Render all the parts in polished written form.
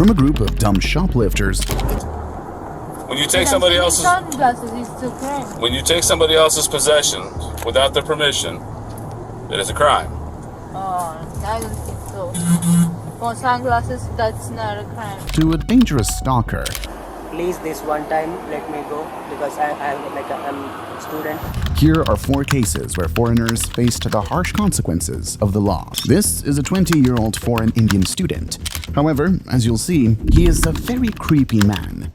from a group of dumb shoplifters. When you take somebody else's when you take somebody else's possession without their permission, it is a crime. Oh, I don't think so. For sunglasses, that's not a crime. To a dangerous stalker. Please, this one time, let me go because I'm a student. Here are 4 cases where foreigners faced the harsh consequences of the law. This is a 20-year-old foreign Indian student. However, as you'll see, he is a very creepy man.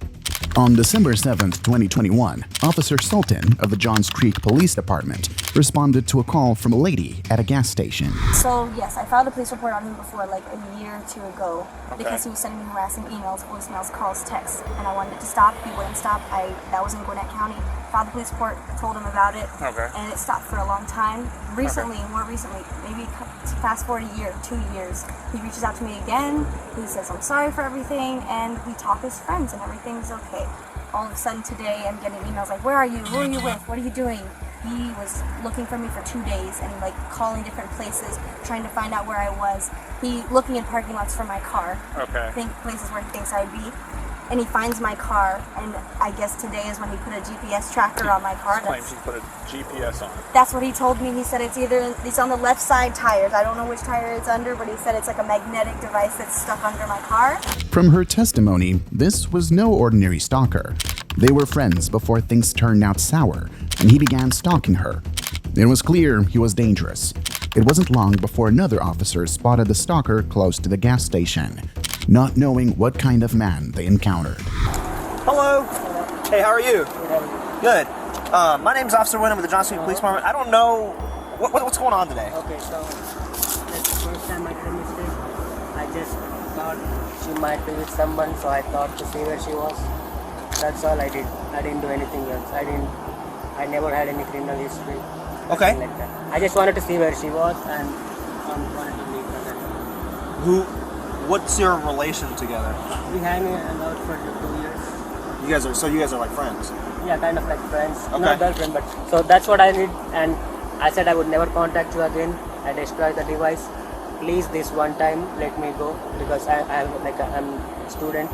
On December 7th, 2021, Officer Sultan of the Johns Creek Police Department responded to a call from a lady at a gas station. So yes, I filed a police report on him before, like a year or 2 ago, because he was sending me harassing emails, voicemails, calls, texts, and I wanted it to stop. He wouldn't stop. That was in Gwinnett County. Filed the police report, told him about it, and it stopped for a long time. Recently, more recently, maybe fast forward a year, 2 years, he reaches out to me again. He says, I'm sorry for everything, and we talk as friends, and everything's okay. All of a sudden today, I'm getting emails like, where are you? Who are you with? What are you doing? He was looking for me for 2 days and like calling different places, trying to find out where I was. He looking in parking lots for my car. Think places where he thinks I'd be. And he finds my car, and I guess today is when he put a GPS tracker on my car. Claims he put a GPS on it. That's what he told me. He said it's on the left side tires. I don't know which tire it's under, but he said it's like a magnetic device that's stuck under my car. From her testimony, this was no ordinary stalker. They were friends before things turned out sour, and he began stalking her. It was clear he was dangerous. It wasn't long before another officer spotted the stalker close to the gas station, not knowing what kind of man they encountered. Hello. Hey, how are you? Good. My name's Officer Wyndham with the Johnson Police Department. I don't know what's going on today. Okay, so that's the first time I did a mistake. I just thought she might be with someone, so I thought to see where she was. That's all I did. I didn't do anything else. I never had any criminal history. Okay. Like that. I just wanted to see where she was and wanted to meet her. What's your relation together? We hang out for 2 years. You guys are like friends. Yeah, kind of like friends. Okay. Not girlfriend, but so that's what I did, and I said I would never contact you again. I destroyed the device. Please, this one time, let me go because I'm a student.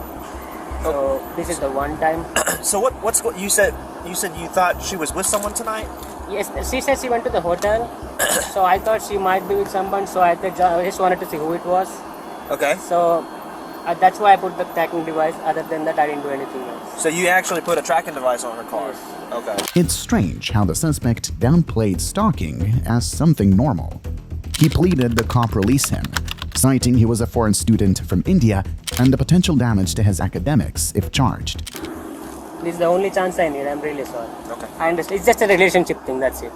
So this is the one time. So what you said? You said you thought she was with someone tonight? Yes, she said she went to the hotel. So I thought she might be with someone. So I just wanted to see who it was. Okay. So that's why I put the tracking device. Other than that, I didn't do anything else. So you actually put a tracking device on her car? Yes. Okay. It's strange how the suspect downplayed stalking as something normal. He pleaded the cop release him, citing he was a foreign student from India and the potential damage to his academics if charged. This is the only chance I need. I'm really sorry. Okay. I understand. It's just a relationship thing. That's it.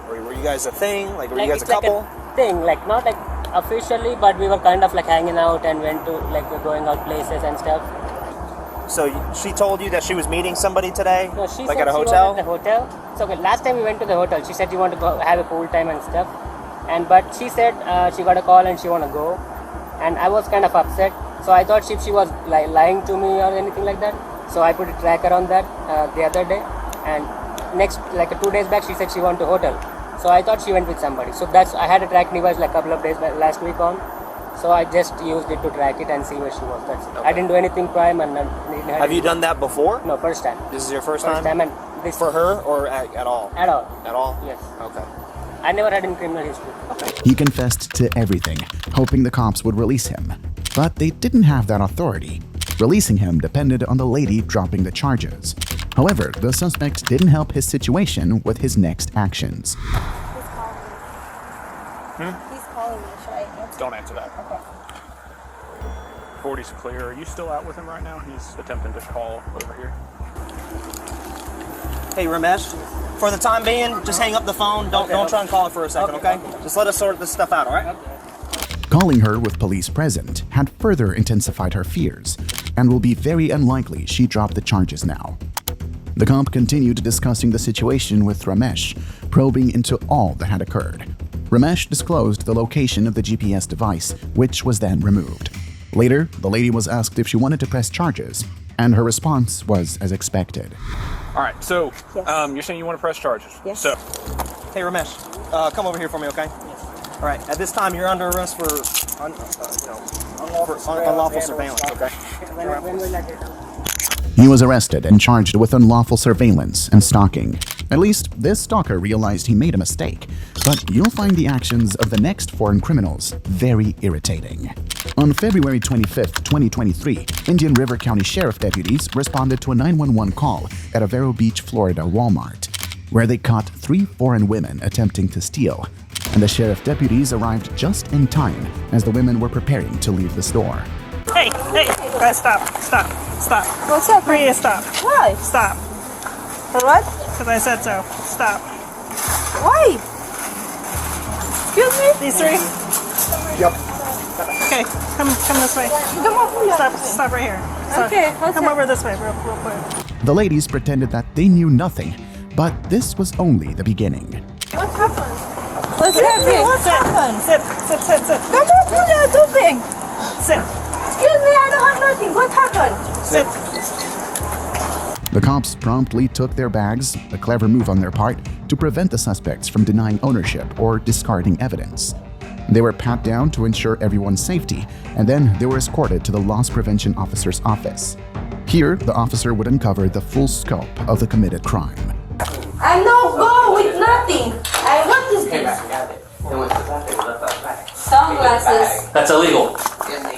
Were you guys a thing? Like, were Like, you guys a it's like couple? a thing, like not like officially, but we were kind of like hanging out and went to like going out places and stuff. So she told you that she was meeting somebody today? No, she like said at a she hotel? was at the hotel. So okay, last time we went to the hotel, she said she wanted to go have a pool time and stuff. But she said she got a call and she want to go, and I was kind of upset. So I thought she was like lying to me or anything like that. So I put a tracker on that the other day, and next like 2 days back she said she went to hotel. So I thought she went with somebody. So I had a tracking device like a couple of days last week on. So I just used it to track it and see where she was. That's it. Okay. I didn't do anything crime and Have you done that before? No, first time. This is your first First time, and this for her or at all? At all. At all? Yes. Okay. I never had any criminal history. He confessed to everything, hoping the cops would release him. But they didn't have that authority. Releasing him depended on the lady dropping the charges. However, the suspect didn't help his situation with his next actions. He's calling me. He's calling me. Should I answer? Don't answer that. Okay. 40's clear. Are you still out with him right now? He's attempting to call over here. Hey, Ramesh, for the time being, just hang up the phone. Don't try and call it for a second, okay? Just let us sort this stuff out, all right? Calling her with police present had further intensified her fears, and will be very unlikely she dropped the charges now. The cop continued discussing the situation with Ramesh, probing into all that had occurred. Ramesh disclosed the location of the GPS device, which was then removed. Later, the lady was asked if she wanted to press charges, and her response was as expected. All right, so Yes. you're saying you want to press charges. Yes. So Hey, Ramesh, come over here for me, okay? Yes. All right, at this time, you're under arrest for, For unlawful surveillance, okay? When will I get out? He was arrested and charged with unlawful surveillance and stalking. At least, this stalker realized he made a mistake. But you'll find the actions of the next foreign criminals very irritating. On February 25, 2023, Indian River County Sheriff deputies responded to a 911 call at a Vero Beach, Florida Walmart, where they caught 3 foreign women attempting to steal. And the sheriff deputies arrived just in time as the women were preparing to leave the store. Hey, guys, stop. What's up? Priya, stop. Why? Stop. For what? Because I said so. Stop. Why? Excuse me? These 3? Yep. Okay, come this way. Stop right here. Okay, come over this way real quick. The ladies pretended that they knew nothing, but this was only the beginning. What happened? What's happening? What happened? Sit. Come on, Julia, something. Sit. Excuse me, I don't have nothing. What happened? Sit. The cops promptly took their bags, a clever move on their part, to prevent the suspects from denying ownership or discarding evidence. They were pat down to ensure everyone's safety, and then they were escorted to the loss prevention officer's office. Here, the officer would uncover the full scope of the committed crime. I no go with nothing. What is this? Sunglasses. That's illegal.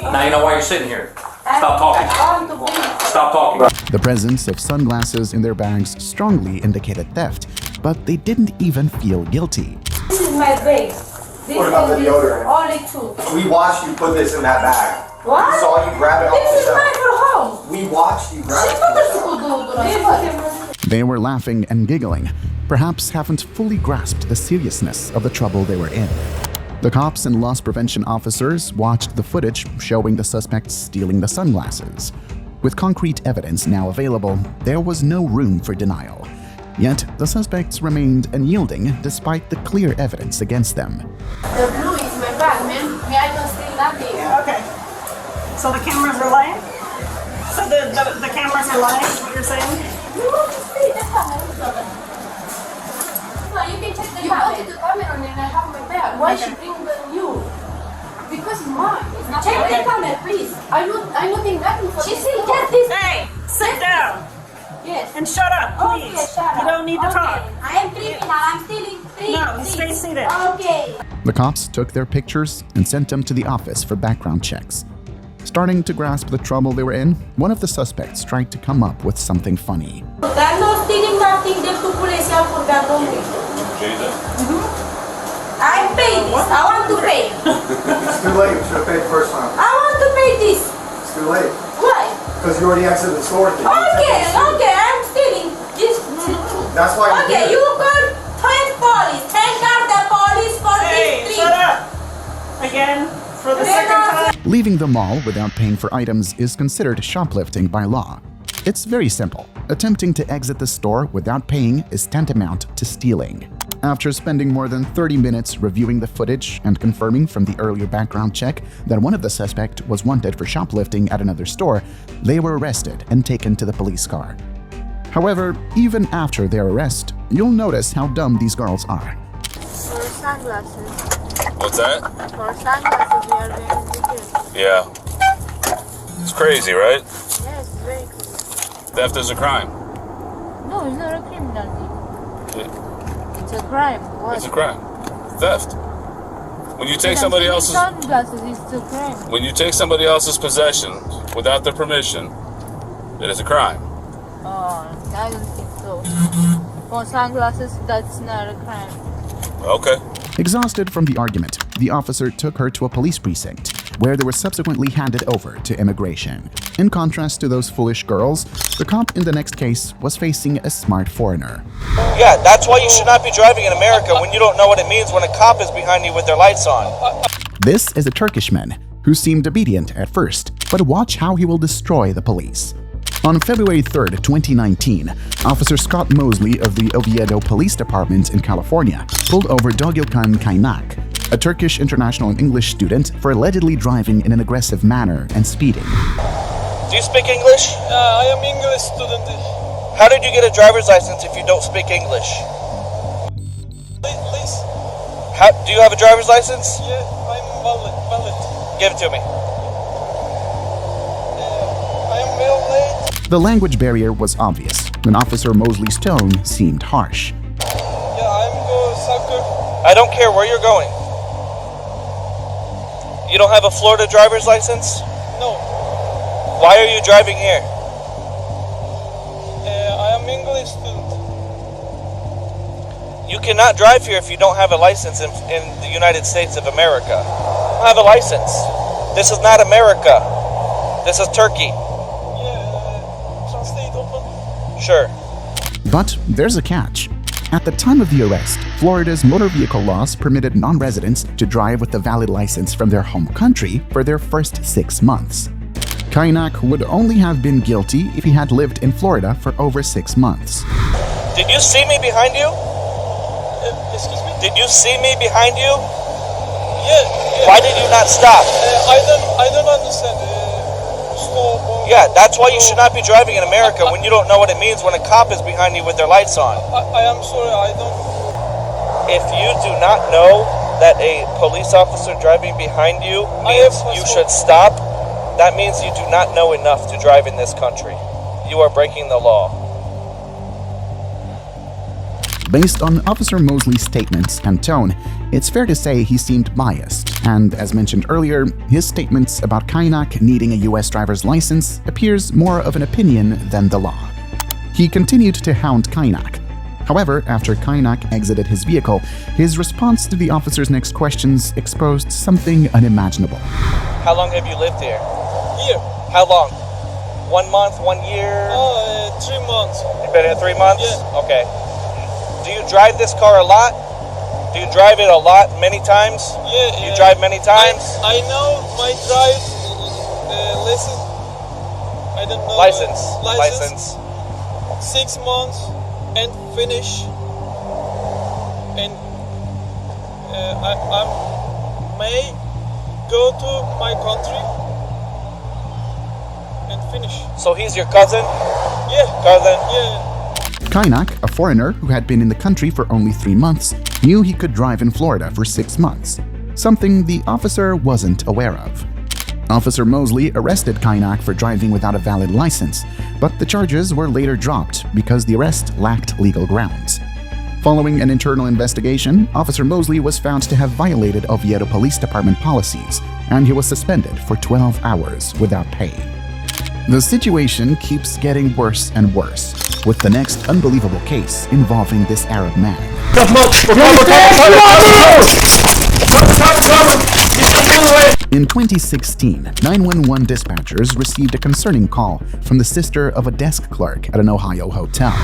Now you know why you're sitting here. Stop talking. I want to be. Stop talking. The presence of sunglasses in their bags strongly indicated theft, but they didn't even feel guilty. This is my bag. This What about the is deodorant? only 2. We watched you put this in that bag. What? We saw you grab it off This the is shelf. mine for home. We watched you grab it off the shelf. They were laughing and giggling, perhaps haven't fully grasped the seriousness of the trouble they were in. The cops and loss prevention officers watched the footage showing the suspects stealing the sunglasses. With concrete evidence now available, there was no room for denial. Yet, the suspects remained unyielding despite the clear evidence against them. The blue is my bag, man. I don't steal nothing. Okay. So the cameras are lying? So the cameras are lying, is what you're saying? You want to see the camera? No, you can check the camera. You wanted the camera and I have my bag. Why should bring you? Because it's mine. It's not check the camera, please. I'm not doing nothing for you. She said, get this. Hey, sit down Yes. and shut up, please. Okay, shut up. You don't need to talk. I am criminal. I'm stealing 3 No, things. stay seated. Okay. The cops took their pictures and sent them to the office for background checks. Starting to grasp the trouble they were in, one of the suspects tried to come up with something funny. I'm not stealing nothing. They took police out for that only. I paid this. I want to pay. It's too late. We should have paid the first time. I want to pay this. It's too late. Why? Because you already exited the store. Okay, I'm stealing this. That's why you Okay, did you it. call 10 police. Thank God the police for Hey, this shut thing. up! Again, for the They're second not- time. Leaving the mall without paying for items is considered shoplifting by law. It's very simple. Attempting to exit the store without paying is tantamount to stealing. After spending more than 30 minutes reviewing the footage and confirming from the earlier background check that one of the suspects was wanted for shoplifting at another store, they were arrested and taken to the police car. However, even after their arrest, you'll notice how dumb these girls are. For sunglasses. What's that? For sunglasses, we are going to do. Yeah. It's crazy, right? Yes, it's very cool. Theft is a crime. No, it's not a criminal thing. It's a crime. What? It's a crime. Theft. When you take somebody else's sunglasses, it's a crime. when you take somebody else's possessions without their permission, it is a crime. Oh, I don't think so. For sunglasses, that's not a crime. Okay. Exhausted from the argument, the officer took her to a police precinct, where they were subsequently handed over to immigration. In contrast to those foolish girls, the cop in the next case was facing a smart foreigner. Yeah, that's why you should not be driving in America when you don't know what it means when a cop is behind you with their lights on. This is a Turkish man who seemed obedient at first, but watch how he will destroy the police. On February 3rd, 2019, Officer Scott Mosley of the Oviedo Police Department in California pulled over Dogilkan Kaynak, a Turkish international and English student, for allegedly driving in an aggressive manner and speeding. Do you speak English? I am English student. How did you get a driver's license if you don't speak English? Please? Do you have a driver's license? Yeah, I'm valid. Give it to me. The language barrier was obvious, and Officer Mosley's tone seemed harsh. Yeah, I'm going soccer. I don't care where you're going. You don't have a Florida driver's license? No. Why are you driving here? I am English student. You cannot drive here if you don't have a license in the United States of America. You don't have a license. This is not America. This is Turkey. Yeah, translate open. Sure. But there's a catch. At the time of the arrest, Florida's motor vehicle laws permitted non-residents to drive with a valid license from their home country for their first 6 months. Kainak would only have been guilty if he had lived in Florida for over 6 months. Did you see me behind you? Excuse me? Did you see me behind you? Yeah. Why did you not stop? I don't understand. Stop. Yeah, that's why you should not be driving in America when you don't know what it means when a cop is behind you with their lights on. I am sorry, I don't. If you do not know that a police officer driving behind you means you should stop, that means you do not know enough to drive in this country. You are breaking the law. Based on Officer Mosley's statements and tone, it's fair to say he seemed biased, and as mentioned earlier, his statements about Kainak needing a US driver's license appears more of an opinion than the law. He continued to hound Kainak. However, after Kainak exited his vehicle, his response to the officer's next questions exposed something unimaginable. How long have you lived here? Here. How long? 1 month, 1 year? 3 months. You've been here 3 months? Yeah. Okay. Do you drive this car a lot? Do you drive it a lot, many times? Yeah. You drive many times? I know my drive lesson. I don't know. License. 6 months and finish. And I may go to my country and finish. So he's your cousin? Yeah. Cousin? Yeah. Kainak, a foreigner who had been in the country for only 3 months, knew he could drive in Florida for 6 months, something the officer wasn't aware of. Officer Mosley arrested Kainak for driving without a valid license, but the charges were later dropped because the arrest lacked legal grounds. Following an internal investigation, Officer Mosley was found to have violated Oviedo Police Department policies, and he was suspended for 12 hours without pay. The situation keeps getting worse and worse, with the next unbelievable case involving this Arab man. In 2016, 911 dispatchers received a concerning call from the sister of a desk clerk at an Ohio hotel.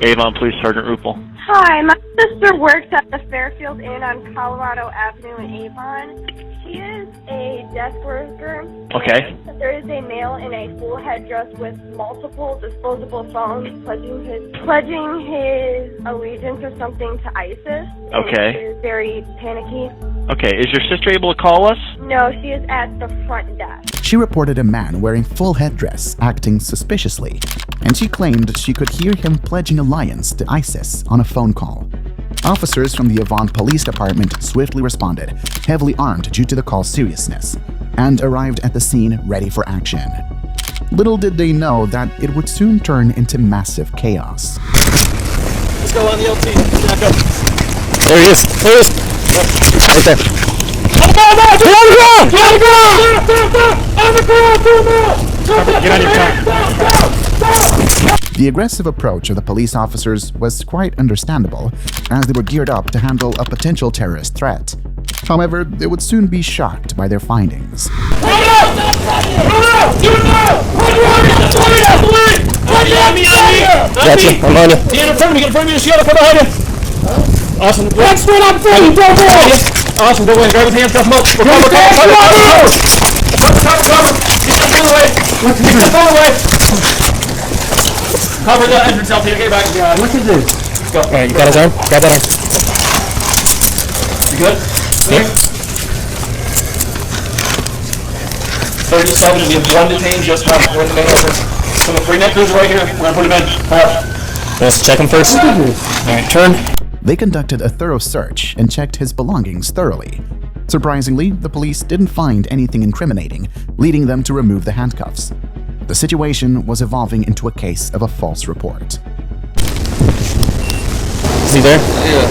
Avon Police Sergeant Rupel. Hi, my sister works at the Fairfield Inn on Colorado Avenue in Avon. She is a desk worker. Okay. There is a male in a full headdress with multiple disposable phones pledging his allegiance or something to ISIS. Okay. She is very panicky. Okay, is your sister able to call us? No, she is at the front desk. She reported a man wearing full headdress acting suspiciously, and she claimed she could hear him pledging alliance to ISIS on a phone call. Officers from the Avon Police Department swiftly responded, heavily armed due to the call's seriousness, and arrived at the scene ready for action. Little did they know that it would soon turn into massive chaos. Let's go on the LT. Back up. There he is. There he is. Right there. Get on your car. The aggressive approach of the police officers was quite understandable, as they were geared up to handle a potential terrorist threat. However, they would soon be shocked by their findings. Gotcha, I'm on you. Get in front of me, just yell from behind you. Awesome. That's what I'm saying, don't go! Awesome, go in, grab his hands, cuff him up. Cover. Get the phone away. Cover the entrance, LT, get back. What you do? Go. Alright, you got his arm? Grab that arm. You good? There. 37, and we have 1 detained just now. We're in the main entrance. So the 3 neck crews right here. We're gonna put him in. Let's check him first. Alright, turn. They conducted a thorough search and checked his belongings thoroughly. Surprisingly, the police didn't find anything incriminating, leading them to remove the handcuffs. The The situation was evolving into a case of a false report. Is he there? Yeah.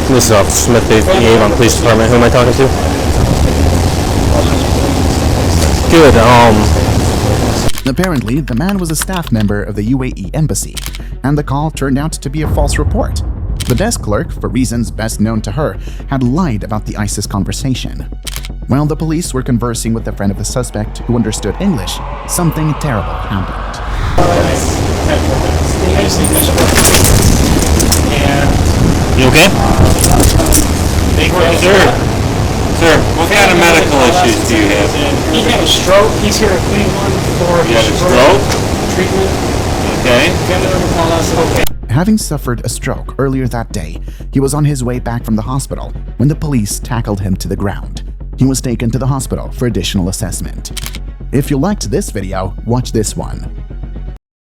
This is Officer Smith, the Avon Police Department. Who am I talking to? Good. Apparently, the man was a staff member of the UAE embassy, and the call turned out to be a false report. The desk clerk, for reasons best known to her, had lied about the ISIS conversation. While the police were conversing with a friend of the suspect who understood English, something terrible happened. You okay? Sir, what kind of medical issues do you have? He had a stroke. He's here at Cleveland for his stroke treatment. Okay. Having suffered a stroke earlier that day, he was on his way back from the hospital when the police tackled him to the ground. He was taken to the hospital for additional assessment. If you liked this video, watch this one.